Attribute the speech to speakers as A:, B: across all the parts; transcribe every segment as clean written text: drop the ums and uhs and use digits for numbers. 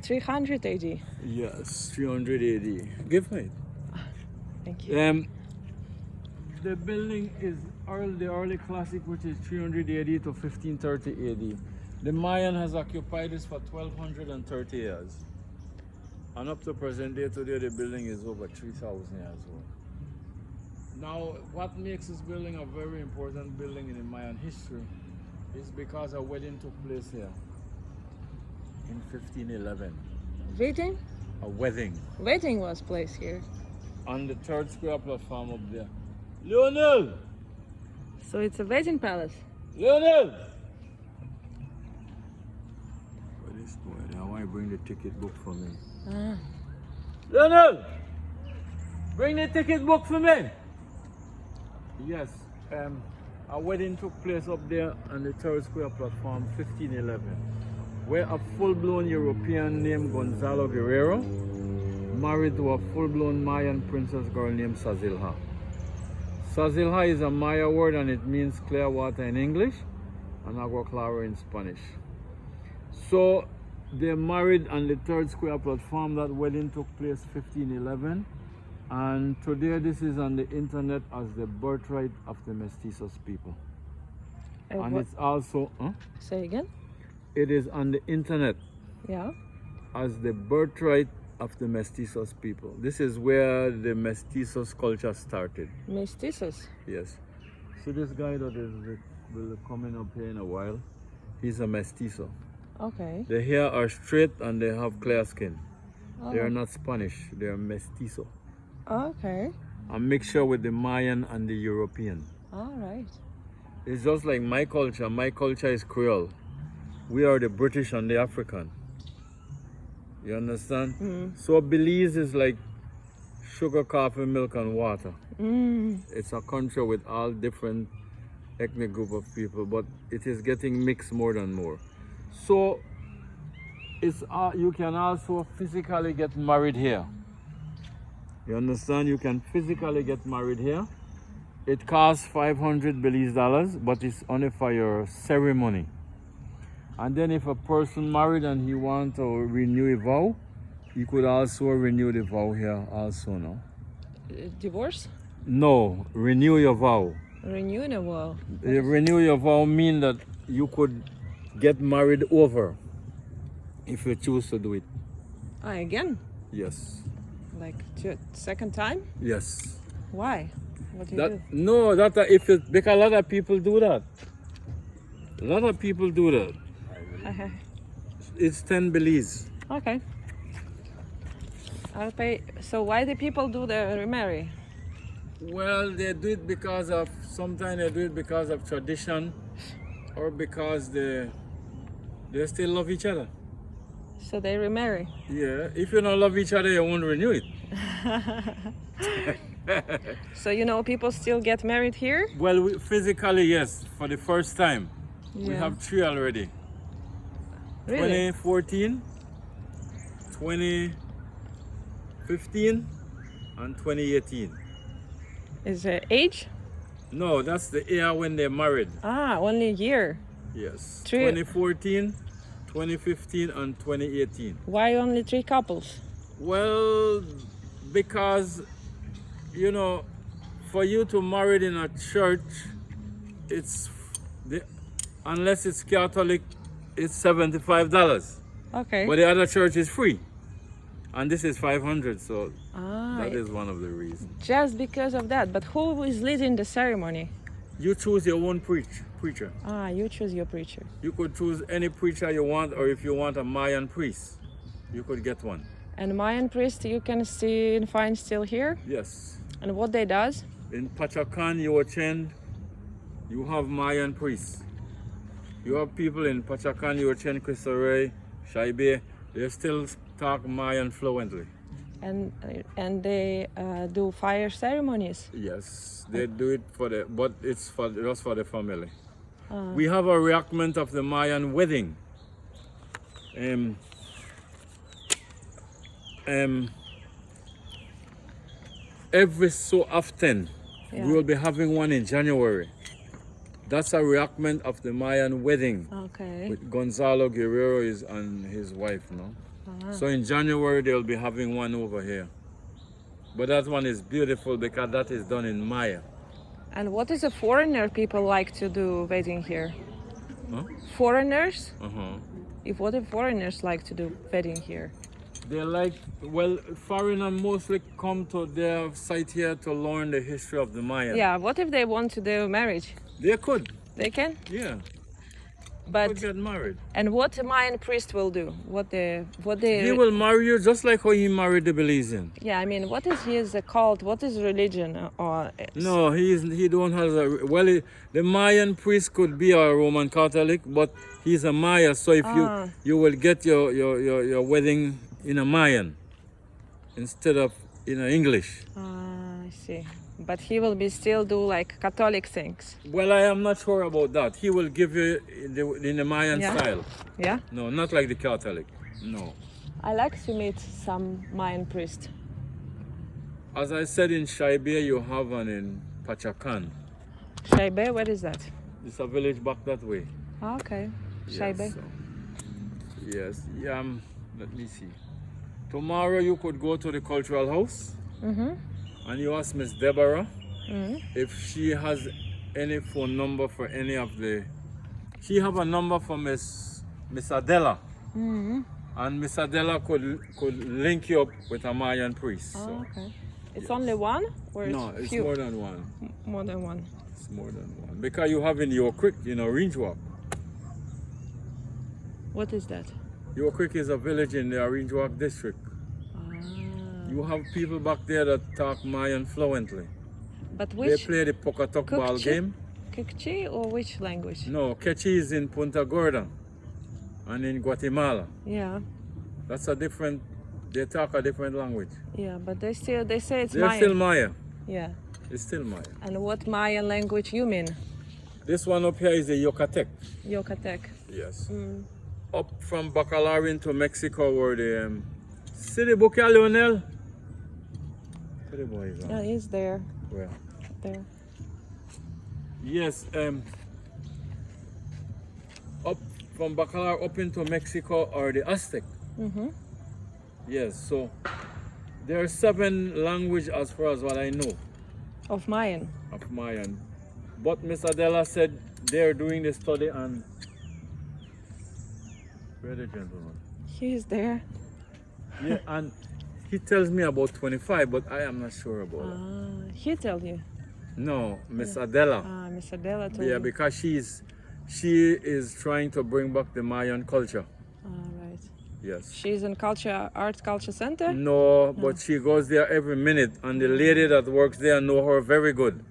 A: 300 AD.
B: Yes, 300 AD. Give me.
A: Thank you.
B: The building is the early classic, which is 300 AD to 1530 AD. The Mayan has occupied this for 1230 years. And up to present day today, the building is over 3,000 years old. Now, what makes this building a very important building in the Mayan history is because a wedding took place here in 1511.
A: Wedding?
B: A wedding.
A: Wedding was placed here.
B: On the third square platform up there. Lionel!
A: So it's a wedding palace.
B: Lionel! For this boy, I want to bring the ticket book for me.
A: Ah.
B: Lionel! Bring the ticket book for me! Yes, a wedding took place up there on the third square platform, 1511, where a full-blown European named Gonzalo Guerrero married to a full-blown Mayan princess girl named Sazilha. Sazilha is a Maya word and it means clear water in English and agua clara in Spanish. So they married on the third square platform. That wedding took place 1511. And today this is on the internet as the birthright of the Mestizos people. And it's also...
A: Say again?
B: It is on the internet
A: Yeah.
B: as the birthright of the Mestizos people. This is where the Mestizos culture started.
A: Mestizos?
B: Yes. So this guy that will coming up here in a while, he's a Mestizo.
A: Okay.
B: The hair are straight and they have clear skin.
A: Oh.
B: They are not Spanish, they are Mestizo.
A: Okay.
B: A mixture with the Mayan and the European.
A: All right.
B: It's just like my culture. My culture is Creole. We are the British and the African. You understand?
A: Mm.
B: So Belize is like sugar, coffee, milk, and water.
A: Mm.
B: It's a country with all different ethnic group of people, but it is getting mixed more and more. So it's you can also physically get married here. You understand? You can physically get married here. It costs 500 Belize dollars, but it's only for your ceremony. And then if a person married and he want to renew a vow, he could also renew the vow here also, no?
A: Divorce?
B: No, renew your vow.
A: Renew the vow.
B: Renew your vow mean that you could get married over if you choose to do it.
A: Again?
B: Yes.
A: Like second time?
B: Yes.
A: Why? What do you do?
B: No, because a lot of people do that. A lot of people do that. It's 10 Belize.
A: Okay. I'll pay. So why do people do the remarry?
B: Well, they do it sometimes they do it because of tradition or because they still love each other.
A: So they remarry?
B: Yeah, if you don't love each other, you won't renew it.
A: So, people still get married here?
B: Well, physically, yes, for the first time.
A: Yeah.
B: We have 3 already.
A: Really?
B: 2014, 2015, and 2018.
A: Is it age?
B: No, that's the year when they're married.
A: Ah, only a year.
B: Yes.
A: 3.
B: 2014, 2015, and 2018.
A: Why only 3 couples?
B: Well, because, for you to marry in a church, unless it's Catholic, it's $75.
A: Okay.
B: But the other church is free. And this is 500, so
A: Ah,
B: that is one of the reasons.
A: just because of that. But who is leading the ceremony?
B: You choose your own preacher.
A: Ah, you choose your preacher.
B: You could choose any preacher you want, or if you want a Mayan priest, you could get one.
A: And Mayan priest you can see and find still here?
B: Yes.
A: And what they does?
B: In Pachacan, Yuochen, you have Mayan priests. You have people in Pachacan, Yuochen, Cristo Rey, Shaibe, they still talk Mayan fluently.
A: And they do fire ceremonies.
B: Yes, they do it but it's just for the family. We have a reenactment of the Mayan wedding. Every so often,
A: Yeah.
B: we will be having one in January. That's a reenactment of the Mayan wedding
A: Okay.
B: with Gonzalo Guerrero and his wife, no? So in January they'll be having one over here. But that one is beautiful because that is done in Maya.
A: And what is a foreigner people like to do wedding here?
B: Huh?
A: Foreigners?
B: Uh-huh.
A: What do foreigners like to do wedding here?
B: They like, well, foreigners mostly come to their site here to learn the history of the Maya.
A: Yeah, what if they want to do marriage?
B: They could.
A: They can?
B: Yeah.
A: But
B: Could get married.
A: and what a Mayan priest will do?
B: He will marry you just like how he married the Belizean.
A: Yeah, I mean, what is his cult? What is religion? Or
B: No, he don't have a, well, the Mayan priest could be a Roman Catholic, but he's a Maya, so if you will get your wedding in a Mayan instead of in a English.
A: I see. But he will be still do like Catholic things.
B: Well, I am not sure about that. He will give you in the Mayan style.
A: Yeah?
B: No, not like the Catholic. No.
A: I like to meet some Mayan priest.
B: As I said, in Shaibe, you have one in Pachacan.
A: Shaibe, where is that?
B: It's a village back that way.
A: Ah, okay. Shaibe.
B: Yes, yes. Yeah, let me see. Tomorrow you could go to the cultural house and you ask Miss Deborah if she has any phone number for any of the... She have a number for Miss Adela. And Miss Adela could link you up with a Mayan priest.
A: Oh,
B: So.
A: okay. It's only one? Or
B: No,
A: it's
B: it's
A: few?
B: more than one.
A: More than one.
B: It's more than one. Because you have in your creek, Orange Walk.
A: What is that?
B: Your Creek is a village in the Orange Walk district. You have people back there that talk Mayan fluently.
A: But
B: They
A: which?
B: play the Pocatok ball game.
A: Kikchi or which language?
B: No, Quechua is in Punta Gorda and in Guatemala.
A: Yeah,
B: That's a different, they talk a different language.
A: yeah, but they say it's
B: They're
A: Mayan.
B: still Maya.
A: Yeah.
B: It's still Maya.
A: And what Mayan language you mean?
B: This one up here is the Yucatec.
A: Yucatec.
B: Yes. Up from Bacalarin to Mexico where the city book, Lionel. Where the boy is
A: Yeah, he's there.
B: Where?
A: There.
B: Yes, up from Bacalar up into Mexico are the Aztec. Yes, so there are 7 languages as far as what I know
A: Of Mayan.
B: of Mayan. But Miss Adela said they're doing the study on... Where the gentleman?
A: He's there.
B: Yeah, and he tells me about 25, but I am not sure about that.
A: He tell you.
B: No, Miss Adela.
A: Miss Adela told
B: Yeah,
A: you.
B: because she is trying to bring back the Mayan culture.
A: Right.
B: Yes.
A: She's in art culture center?
B: No, but she goes there every minute, and the lady that works there know her very good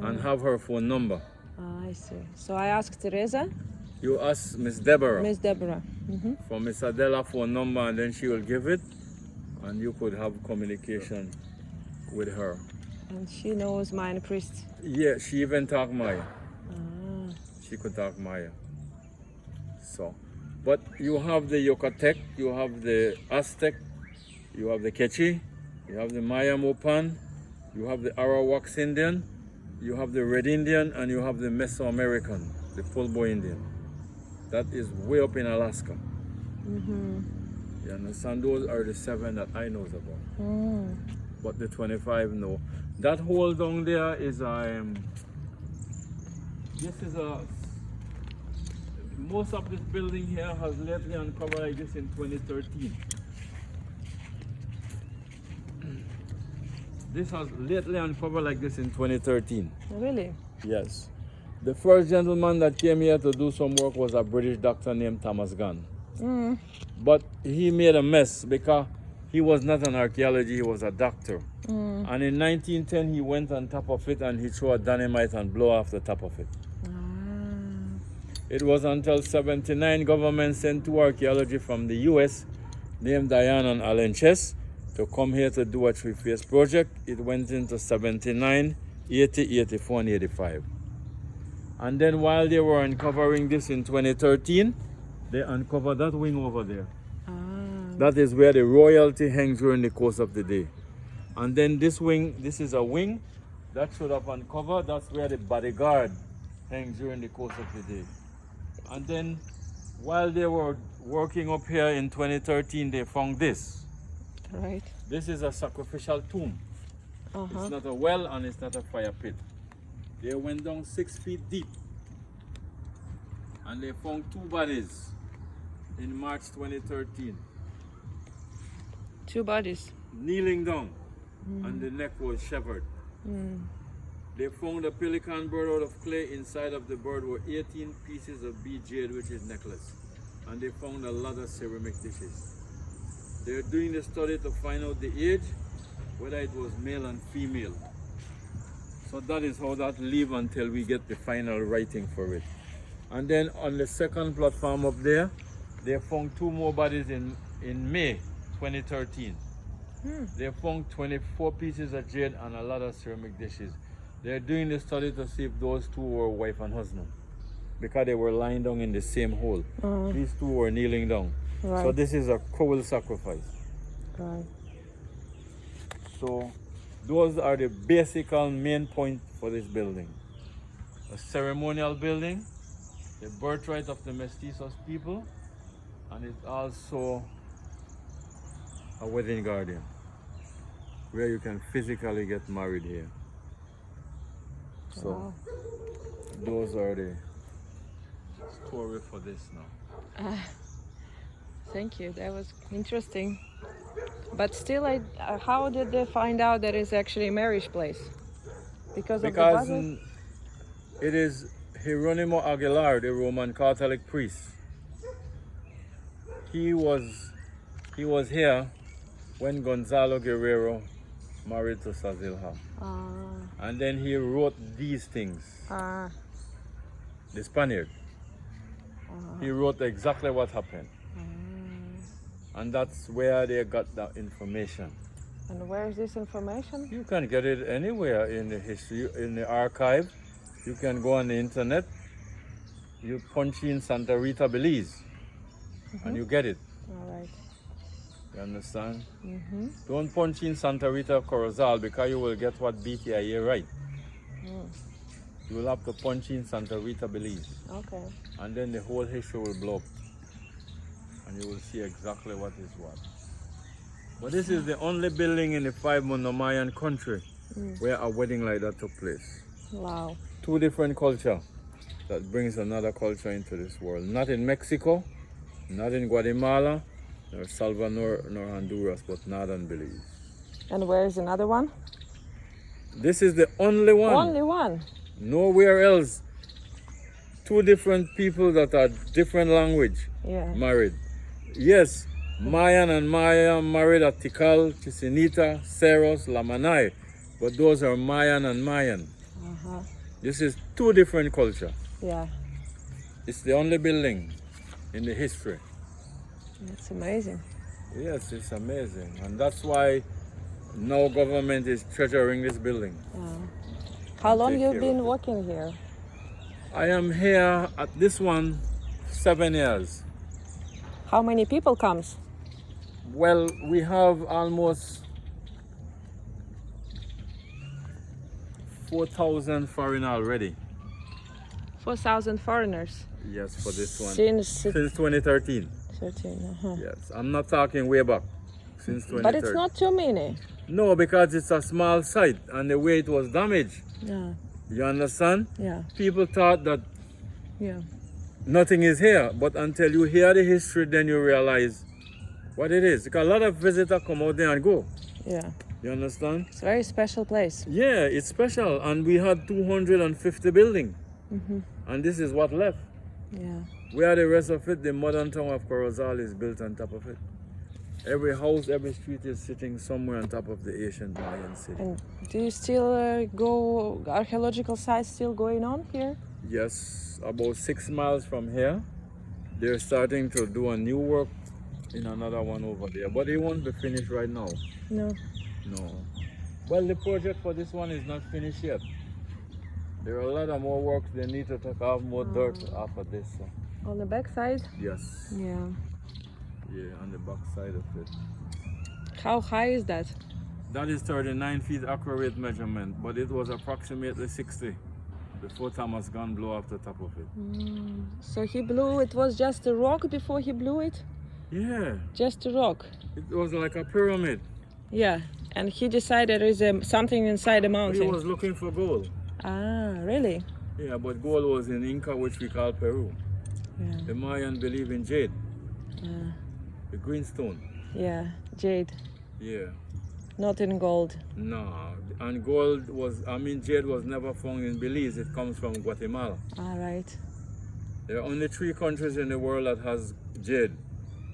B: and have her phone number.
A: I see. So I asked Teresa.
B: You ask Miss Deborah
A: Miss Deborah.
B: for Miss Adela phone number, and then she will give it, and you could have communication with her.
A: And she knows Mayan priests.
B: Yeah, she even talk Maya. She could talk Maya. So, but you have the Yucatec, you have the Aztec, you have the Quechua, you have the Maya Mopan, you have the Arawaks Indian, you have the Red Indian, and you have the Mesoamerican, the Pulbo Indian. That is way up in Alaska. You understand? Those are the 7 that I know about. But the 25, no. That hole down there is most of this building here has lately uncovered like this in 2013. This has lately uncovered like this in 2013.
A: Really?
B: Yes. The first gentleman that came here to do some work was a British doctor named Thomas Gunn. But he made a mess because he was not an archaeologist, he was a doctor. And in 1910 he went on top of it and he threw a dynamite and blew off the top of it. It was until 79 government sent 2 archaeologists from the US named Diane and Alan Chess to come here to do a 3-phase project. It went into 79, 80, 84 and 85. And then while they were uncovering this in 2013, they uncovered that wing over there. That is where the royalty hangs during the course of the day. And then this wing, this is a wing that should have uncovered. That's where the bodyguard hangs during the course of the day. And then while they were working up here in 2013, they found this.
A: Right.
B: This is a sacrificial tomb.
A: Uh-huh.
B: It's not a well and it's not a fire pit. They went down 6 feet deep and they found 2 bodies in March 2013.
A: 2 bodies.
B: Kneeling down and the neck was severed. They found a pelican bird out of clay. Inside of the bird were 18 pieces of bead jade, which is necklace. And they found a lot of ceramic dishes. They're doing the study to find out the age, whether it was male and female. So that is how that live until we get the final writing for it. And then on the second platform up there, they found 2 more bodies in May 2013. They found 24 pieces of jade and a lot of ceramic dishes. They're doing the study to see if those 2 were wife and husband, because they were lying down in the same hole. These 2 were kneeling down.
A: Right.
B: So this is a cruel sacrifice.
A: Right.
B: So those are the basic and main point for this building. A ceremonial building, the birthright of the Mestizos people, and it's also a wedding garden where you can physically get married here. So
A: Wow.
B: those are the story for this now.
A: Thank you. That was interesting. But still, how did they find out that it's actually a marriage place? Because of the bodies?
B: It is Hieronimo Aguilar, the Roman Catholic priest. He was here when Gonzalo Guerrero married to Sazilha. And then he wrote these things. The Spaniard. He wrote exactly what happened. And that's where they got that information.
A: And where is this information?
B: You can get it anywhere in the history, in the archive. You can go on the internet. You punch in Santa Rita, Belize, and you get it.
A: All right.
B: You understand? Don't punch in Santa Rita, Corozal, because you will get what BTIA right. You will have to punch in Santa Rita, Belize.
A: Okay.
B: And then the whole history will blow up. And you will see exactly what is what. But this is the only building in the 5 Mayan country where a wedding like that took place.
A: Wow.
B: 2 different cultures that brings another culture into this world. Not in Mexico, not in Guatemala, nor Salvador, nor Honduras, but northern Belize.
A: And where is another one?
B: This is the only one.
A: Only one?
B: Nowhere else. 2 different people that are different language married. Yes, Mayan and Maya married at Tikal, Chisinita, Cerros, Lamanai, but those are Mayan and Mayan. This is 2 different cultures.
A: Yeah.
B: It's the only building in the history.
A: That's amazing.
B: Yes, it's amazing. And that's why now government is treasuring this building.
A: How long you been working here?
B: I am here at this one 7 years.
A: How many people comes?
B: Well, we have almost 4,000 foreign already.
A: 4,000 foreigners.
B: Yes, for this one.
A: Since
B: 2013.
A: 13.
B: Yes, I'm not talking way back. Since 2013.
A: But it's not too many.
B: No, because it's a small site and the way it was damaged.
A: Yeah.
B: You understand?
A: Yeah.
B: People thought that
A: Yeah.
B: nothing is here, but until you hear the history, then you realize what it is. Because a lot of visitors come out there and go.
A: Yeah.
B: You understand?
A: It's a very special place.
B: Yeah, it's special. And we had 250 buildings. And this is what left.
A: Yeah.
B: Where the rest of it, the modern town of Corozal is built on top of it. Every house, every street is sitting somewhere on top of the ancient Mayan city.
A: And do you still go, archaeological sites still going on here?
B: Yes, about 6 miles from here. They're starting to do a new work in another one over there. But it won't be finished right now.
A: No.
B: No. Well, the project for this one is not finished yet. There are a lot of more work. They need to take off more dirt after this.
A: On the back side?
B: Yes.
A: Yeah.
B: Yeah, on the back side of it.
A: How high is that?
B: That is 39 feet accurate measurement, but it was approximately 60 before Thomas Gunn blew off the top of it.
A: So he blew, it was just a rock before he blew it?
B: Yeah.
A: Just a rock?
B: It was like a pyramid.
A: Yeah, and he decided there is something inside the mountain.
B: He was looking for gold.
A: Ah, really?
B: Yeah, but gold was in Inca, which we call Peru.
A: Yeah.
B: The Mayan believe in jade,
A: Yeah.
B: the green stone.
A: Yeah, jade.
B: Yeah.
A: Not in gold.
B: No, and gold was, jade was never found in Belize. It comes from Guatemala.
A: All right.
B: There are only 3 countries in the world that has jade.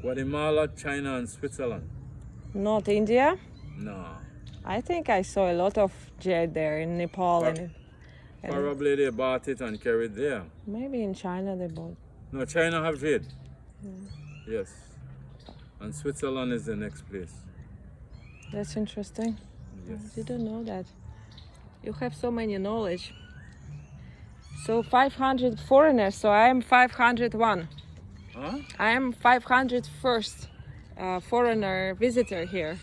B: Guatemala, China, and Switzerland.
A: Not India?
B: No.
A: I think I saw a lot of jade there in Nepal and
B: Probably they bought it and carried there.
A: maybe in China they bought.
B: No, China have jade. Yes. And Switzerland is the next place.
A: That's interesting.
B: Yes.
A: I didn't know that. You have so many knowledge. So 500 foreigners, so I am 501.
B: Huh?
A: I am 501st foreigner visitor here.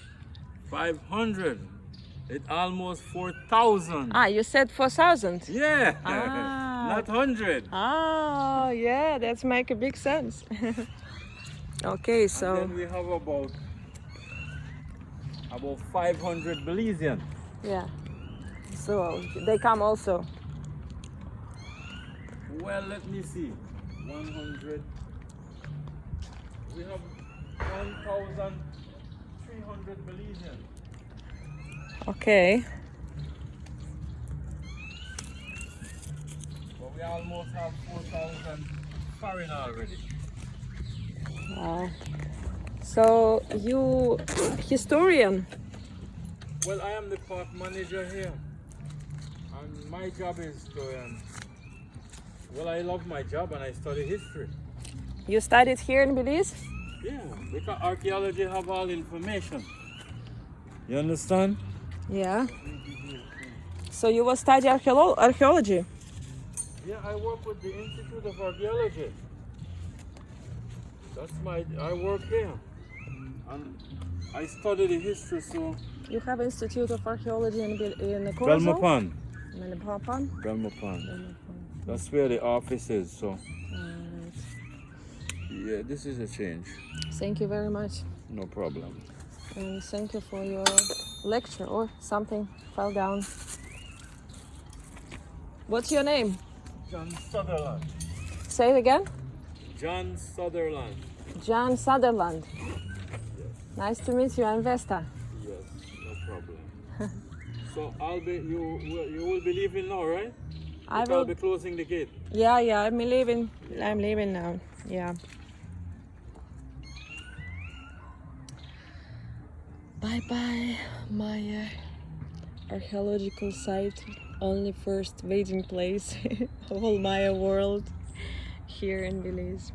B: 500. It's almost 4,000.
A: Ah, you said 4,000?
B: Yeah.
A: Ah.
B: Not 100.
A: Oh, yeah, that's make a big sense. Okay, so
B: And then we have about 500 Belizeans.
A: yeah, so they come also.
B: Well, let me see. 100. We have 1,300 Belizeans.
A: Okay.
B: But we almost have 4,000 foreign already.
A: Wow. So you historian?
B: Well, I am the park manager here. And my job is to, well, I love my job and I study history.
A: You studied here in Belize?
B: Yeah, because archaeology have all information. You understand?
A: Yeah. So you will study archaeology?
B: Yeah, I work with the Institute of Archaeology. I work here. And I study the history, so...
A: You have Institute of Archaeology in Corozal?
B: Belmopan.
A: Belmopan?
B: Belmopan. That's where the office is, so...
A: Alright.
B: Yeah, this is a change.
A: Thank you very much.
B: No problem.
A: And thank you for your lecture. Or something fell down. What's your name?
B: John Sutherland.
A: Say it again.
B: John Sutherland.
A: John Sutherland.
B: Yes.
A: Nice to meet you. I'm Vesta.
B: Yes, no problem. So you will be leaving now, right? I'll be closing the gate.
A: Yeah, I'm leaving. I'm leaving now. Yeah. Bye bye, my archaeological site. Only first waiting place of all Maya world here in Belize.